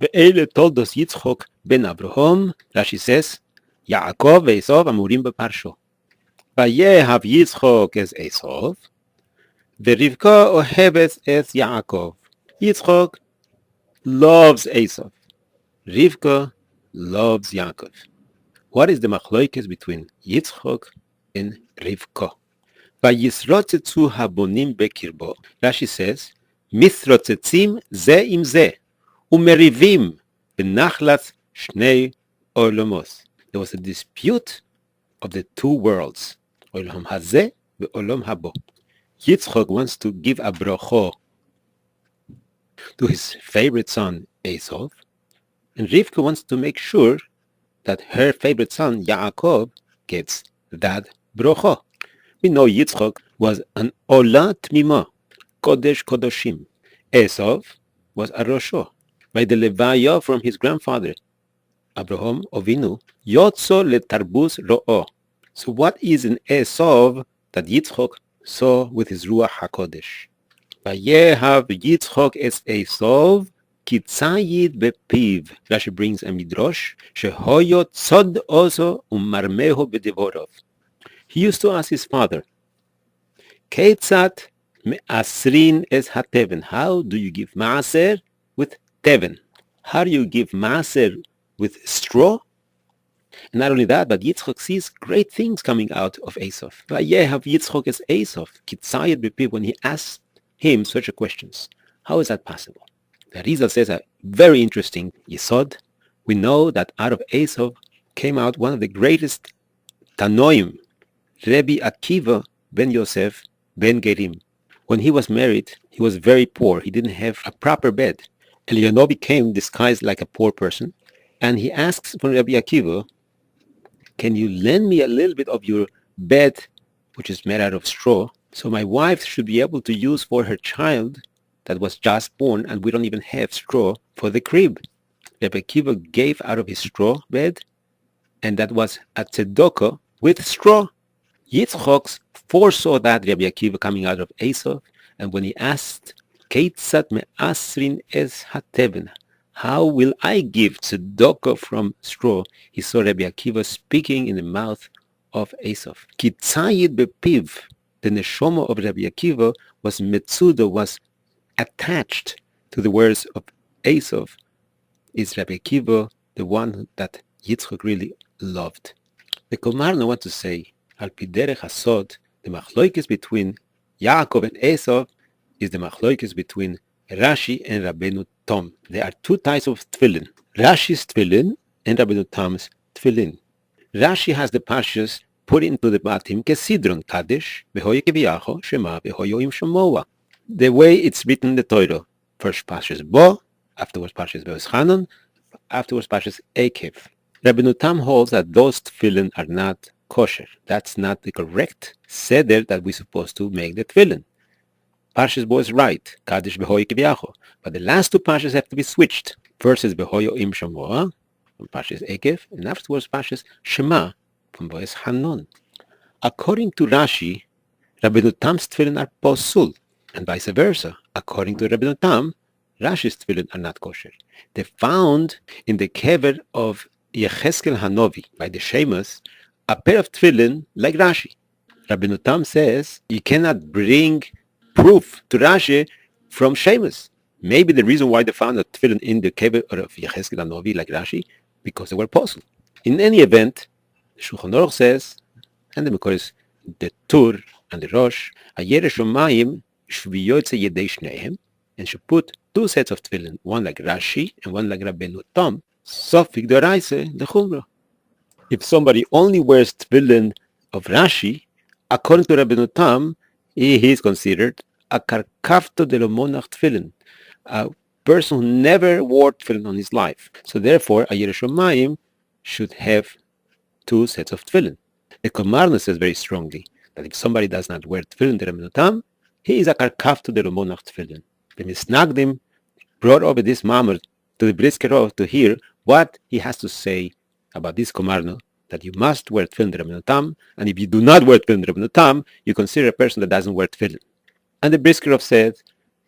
ואלה תולדות יצחק בן אברהם, רש"י says, יעקב ועשו אמורים בפרשו. ויאהב יצחק את עשו, ורבקה אוהבת את יעקב. יצחק loves Esau. Rivka loves Yaakov. What is the machlokes between Yitzchak and Rivka? וישרוצצו הבונים בקרבו. Rashi says, מתרוצצים זה עם זה, ומריבים בנחלת שני עולמות. There was a dispute of the two worlds, עולם הזה ועולם הבא. Yitzchak wants to give a bracha to his favorite son Esau, and Rivka wants to make sure that her favorite son Yaakov gets that bracha. We know Yitzchak was an Ola Tmima, Kodesh Kodoshim. Esau was a Rosho. By the Levaya from his grandfather, Abraham Ovinu, Yotzo letarbus ro'o. So what is in Esau that Yitzchak saw with his Ruach HaKodesh? Vayehav Yitzchak es Esau, kitzayid bepiv. Rashi brings a midrash, shehoyo tzod oso umarmeho bedevorov. He used to ask his father, Ketzat me'asrin es hateven. How do you give maaser with teven? How do you give maaser with straw? And not only that, but Yitzchak sees great things coming out of Esau. Vayehav Yitzchak es Esau, kitzayid bepiv, when he asked him such questions. How is that possible? The Arizal says a very interesting yesod. We know that out of Esau came out one of the greatest Tanoim, Rabbi Akiva ben Yosef ben Gerim. When he was married, he was very poor. He didn't have a proper bed. Eliyahu came disguised like a poor person, and he asks from Rabbi Akiva, can you lend me a little bit of your bed, which is made out of straw, so my wife should be able to use for her child that was just born, and we don't even have straw for the crib. Rabbi Akiva gave out of his straw bed, and that was a tzedakah with straw. Yitzchak foresaw that Rabbi Akiva coming out of Esau, and when he asked, Keitzat me'asrin es hateven, how will I give tzedakah from straw? He saw Rabbi Akiva speaking in the mouth of Esau. Kitzayid bepiv, the neshama of Rabbi Akiva was metzuda, was attached to the words of Esau. Is Rabbi Akiva the one that Yitzchak really loved? The Kaamaarnã wants to say, Al pi derech hasod, the machlokes between Yaakov and Esau is the machlokes between Rashi and Rabenu Tam. There are two types of tefillin: Rashi's tefillin and Rabenu Tam's tefillin. Rashi has the parshas put into the batim kesidron kadesh v'hoye keviyacho shema v'hoyo im shamoa. The way it's written in the Torah: first parshas bo, afterwards parshas be'oschanon, afterwards parshas ekev. Rabenu Tam holds that those tefillin are not kosher. That's not the correct seder that we're supposed to make the tefillin. Parshas bo is right, kadesh v'hoye keviyacho, but the last two parshas have to be switched. First is v'hoyo im shamoa from parshas ekev, and afterwards parshas shema from Boaz Hanon. According to Rashi, Rabenu Tam's tefillin are posul, and vice versa. According to Rabenu Tam, Rashi's tefillin are not kosher. They found in the kever of Yecheskel Hanovi by the Shemus a pair of tefillin like Rashi. Rabenu Tam says you cannot bring proof to Rashi from Shemus. Maybe the reason why they found a tefillin in the kever of Yecheskel Hanovi like Rashi, because they were posul. In any event, the Shulchan Aruch says, and the Mekoros, the Tur and the Rosh, Ayere Shomayim Shviyotze Yedei Shnehem, and should put two sets of tefillin, one like Rashi and one like Rabenu Tam, Sofik Doraise, the Chumrah. If somebody only wears tefillin of Rashi, according to Rabenu Tam, he is considered a karkafto de lo monach tefillin, a person who never wore tefillin on his life. So therefore, a Yerushalayim should have two sets of tefillin. The Kaamarnã says very strongly that if somebody does not wear tefillin to Rabenu Tam, he is a karkafto de lo monach tefillin. The Misnagdim brought over this mamar to the Briskerov to hear what he has to say about this Kaamarnã, that you must wear tefillin to Rabenu Tam, and if you do not wear tefillin to Rabenu Tam, you consider a person that doesn't wear tefillin. And the Briskerov said,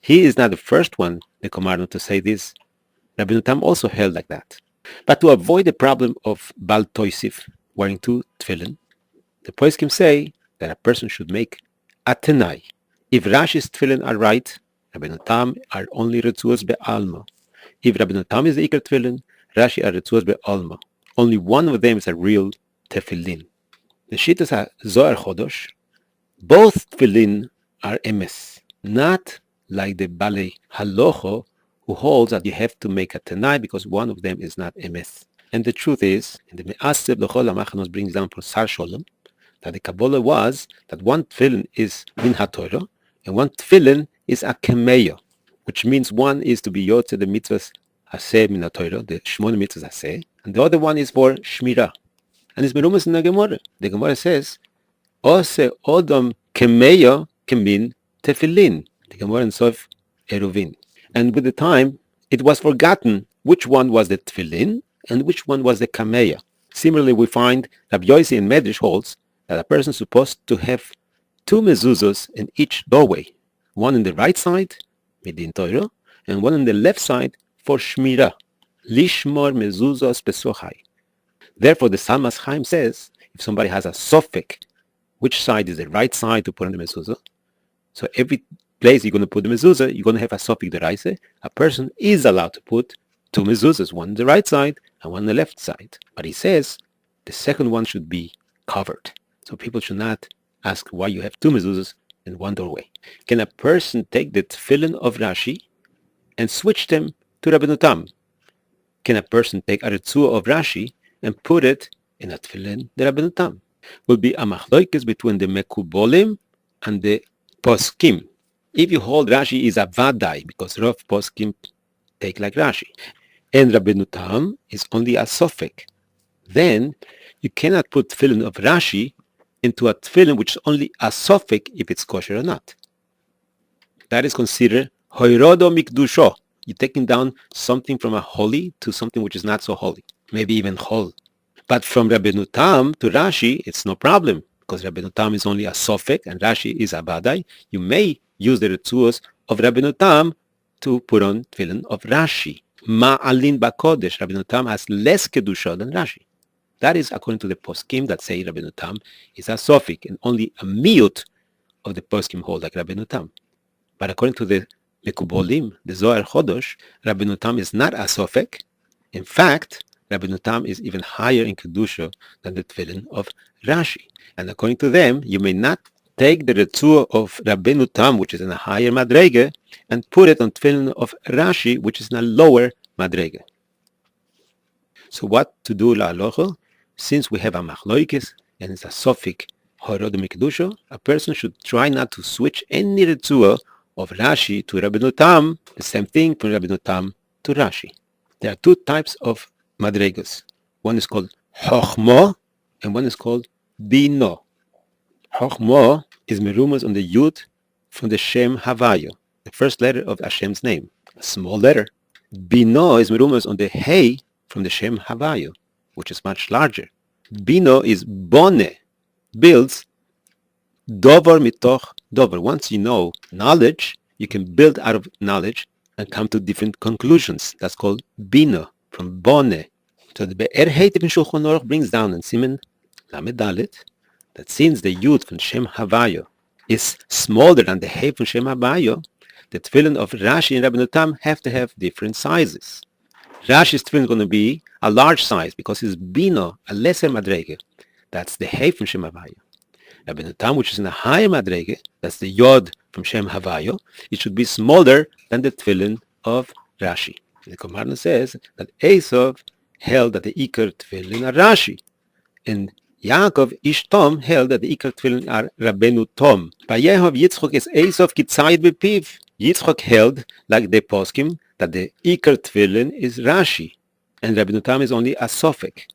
he is not the first one, the Kaamarnã, to say this. Rabenu Tam also held like that. But to avoid the problem of Bal Toisif, wearing two tefillin, the poskim say that a person should make a tenai. If Rashi's tefillin are right, Rabenu Tam are only retzuos be'alma. If Rabenu Tam is the ikar tefillin, Rashi are retzuos be'alma. Only one of them is a real tefillin. The Shittas HaZohar Chodosh, both tefillin are emes, not like the Balei Halocho, who holds that you have to make a tenai because one of them is not emes. And the truth is, in the Me'aseh B'chol HaMachanos brings down from Sar Sholem, that the Kabbalah was that one tefillin is min haTorah and one tefillin is a kemeya, which means one is to be yotze the mitzvahs haseh min haTorah, the shmona mitzvahs haseh, and the other one is for shmirah. And it's merumas in the Gemara. The Gemara says, ose odom kemeya kemin tefillin. The Gemara in Sof Eruvin. And with the time, it was forgotten which one was the tefillin and which one was the kameya. Similarly, we find Rabbi Yossi in Medrash holds that a person is supposed to have two mezuzos in each doorway, one on the right side, midin Torah, and one on the left side for shmirah, lishmor mezuzos besochai. Therefore, the Salmas Chaim says, if somebody has a sofek, which side is the right side to put on the mezuzah, so every place you're going to put the mezuzah, you're going to have a sofek deraisa. A person is allowed to put two mezuzahs, one on the right side and one on the left side. But he says the second one should be covered. So people should not ask why you have two mezuzahs in one doorway. Can a person take the tefillin of Rashi and switch them to Rabenu Tam? Can a person take a retzuah of Rashi and put it in a tefillin the Rabenu Tam? Will be a machlokes between the mekubolim and the poskim. If you hold Rashi is a vadai, because Rav poskim take like Rashi, and Rabenu Tam is only a sofek, then you cannot put tefillin of Rashi into a tefillin which is only a sofek if it's kosher or not. That is considered hoirodo mikdusho. You're taking down something from a holy to something which is not so holy, maybe even chol. But from Rabenu Tam to Rashi, it's no problem, because Rabenu Tam is only a sofek and Rashi is a badai. You may use the retzuos of Rabenu Tam to put on tefillin of Rashi. Ma'alin bakodesh, Rabenu Tam has less kedusha than Rashi. That is according to the poskim that say Rabenu Tam is a sofik, and only a miut of the poskim hold like Rabenu Tam. But according to the mekubolim, the Zohar Chodosh, Rabenu Tam is not a sofek. In fact, Rabenu Tam is even higher in kedusha than the tefillin of Rashi. And according to them, you may not take the retzuah of Rabenu Tam, which is in a higher madrege, and put it on tefillin of Rashi, which is in a lower madrege. So what to do la'alocha? Since we have a machlokes and it's a sofik horodom kedusha, a person should try not to switch any retzuah of Rashi to Rabenu Tam, the same thing from Rabenu Tam to Rashi. There are two types of madregas. One is called chochma and one is called bino. Chochma is merumas on the yud from the Shem Havayo, the first letter of Hashem's name, a small letter. Bino is merumas on the hey from the Shem Havayo, which is much larger. Bino is bone, builds, dover mitoch dover. Once you know knowledge, you can build out of knowledge and come to different conclusions. That's called bino, from bone. So the Be'er Heitev in Shulchan Aruch brings down in Siman Lamed Dalet that since the Yud from Shem Havayo is smaller than the Hey from Shem Havayo, the tefillin of Rashi and Rabenu Tam have to have different sizes. Rashi's tefillin is going to be a large size because it's bino, a lesser madrege. That's the Hey from Shem Havayo. Rabenu Tam, which is in a higher madrege, that's the Yod from Shem Havayo, it should be smaller than the tefillin of Rashi. The Kaamarnã says that Esav held that the Ikar tefillin are Rashi, and Ya'akov ish Tom held that the Ikar tefillin are Rabenu Tom. By Yehov Yitzchak is Esav kitzayit bepiv. Yitzchak held, like the poskim, that the Ikar tefillin is Rashi, and Rabenu Tam is only a sofek.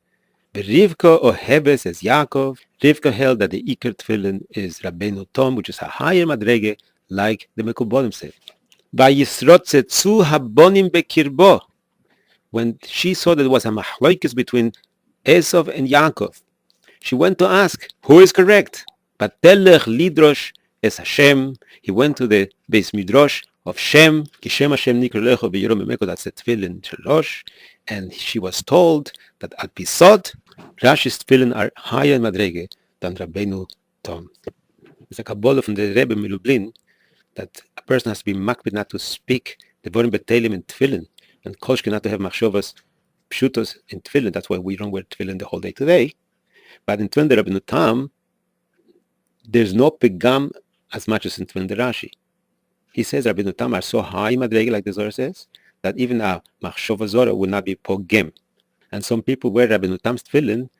The Rivka or Hebe says Yaakov. Rivka held that the Ikar tefillin is Rabenu Tom, which is a higher madrege, like the Mekubolim said. Vayisrotzetzu habonim bekirbo. When she saw that there was a machlokes between Esav and Yaakov, she went to ask, who is correct? But telech lidrosh es Hashem. He went to the Beis Midrash of Shem, כי שם השם נקרא לך וירום ממך, that's the tefillin shalosh, and she was told that al pisod, Rashi's tefillin are higher in madrege than Rabenu Tam. It's a Kabbalah from the Rebbe Milublin that a person has to be makbid not to speak the vorim betelim in tefillin, and koshke not to have machshovas pshutos in tefillin. That's why we don't wear tefillin the whole day today. But in tefillin the Rabenu Tam, there's no pegam as much as in tefillin the Rashi. He says Rabenu Tam are so high in madrege, like the Zohar says, that even a machshova Zohar would not be pogem. And some people wear Rabenu Tam's tefillin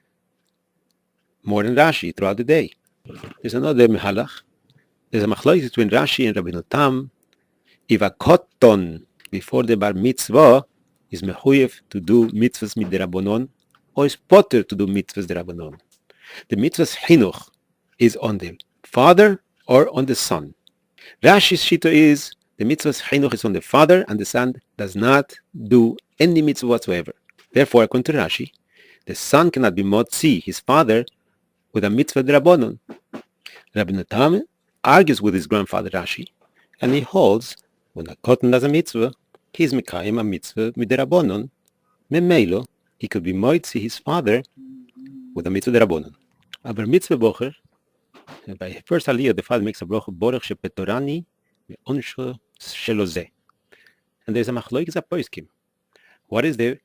more than Rashi throughout the day. There's another mehalach. There's a machlokes between Rashi and Rabenu Tam. If a koton before the bar mitzvah is mechuyev to do mitzvahs midirabonon, or is potter to do mitzvahs derabonon. The mitzvahs chinuch is on the father or on the son. Rashi's shita is the mitzvahs chinuch is on the father, and the son does not do any mitzvah whatsoever. Therefore, according to Rashi, the son cannot be motzi his father with a mitzvah derabonon. Rabenu Tam argues with his grandfather Rashi, and he holds when a koton does a mitzvah, he is mekayim a mitzvah miderabonon. Memeilo, he could be motzi his father with a mitzvah derabonon. Aber mitzvah bocher, by first aliyah, the father makes a broch borach shepטרני me'onsho shelo zeh. And there's a machlokes apoiskim. What is the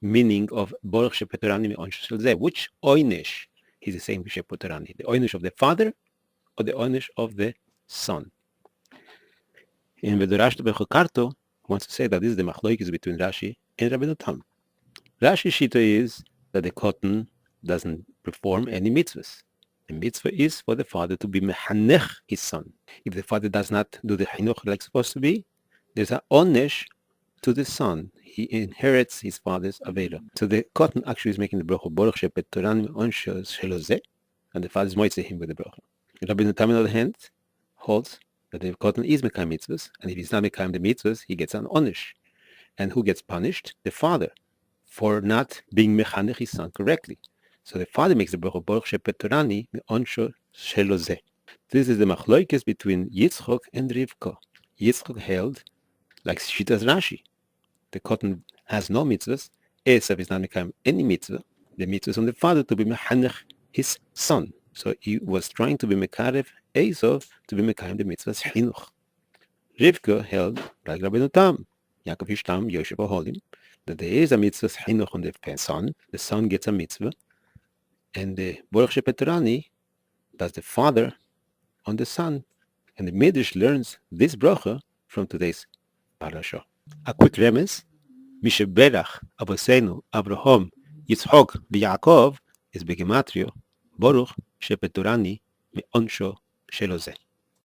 meaning of borach shepטרני me'onsho shelo zeh? Which oynish is the same shepטרני? The oynish of the father or the oynish of the son? In Vedorash Bechokarto wants to say that this is the machlokes between Rashi and Rabenu Tam. Rashi's shita is that the koton doesn't perform any mitzvahs. The mitzvah is for the father to be mehanech his son. If the father does not do the chinuch like supposed to be, there's an onesh to the son. He inherits his father's avera. So the koton actually is making the broch of borach shepטרני me'onsho shelo zeh, and the father is moitzeh him with the broch. Rabenu Tam, on the other hand, holds that the koton is mekayim mitzvahs, and if he's not mekayim the mitzvahs, he gets an onesh. And who gets punished? The father, for not being mechanech his son correctly. So the father makes the broch of borach shepטרני me'onsho shelo zeh. This is the machlokes between Yitzchak and Rivka. Yitzchak held, like Shitas Rashi, the koton has no mitzvahs. Esav is not mekayim any mitzvah. The mitzvah is on the father to be mechanech his son. So he was trying to be mekarev Esav to be mekayim the mitzvahs chinuch. Rivka held, like Rabenu Tam, Ya'akov Hishtam, Yosef Oholim, that there is a mitzvah chinuch on the son gets a mitzvah, and the borach shepטרני does the father on the son. And the Midrash learns this bracha from today's parasha. A quick remez: Misheberach Avosenu Avraham, Yitzchak, Ya'akov is begematria Baruch shepטרני me'onsho shelo zeh.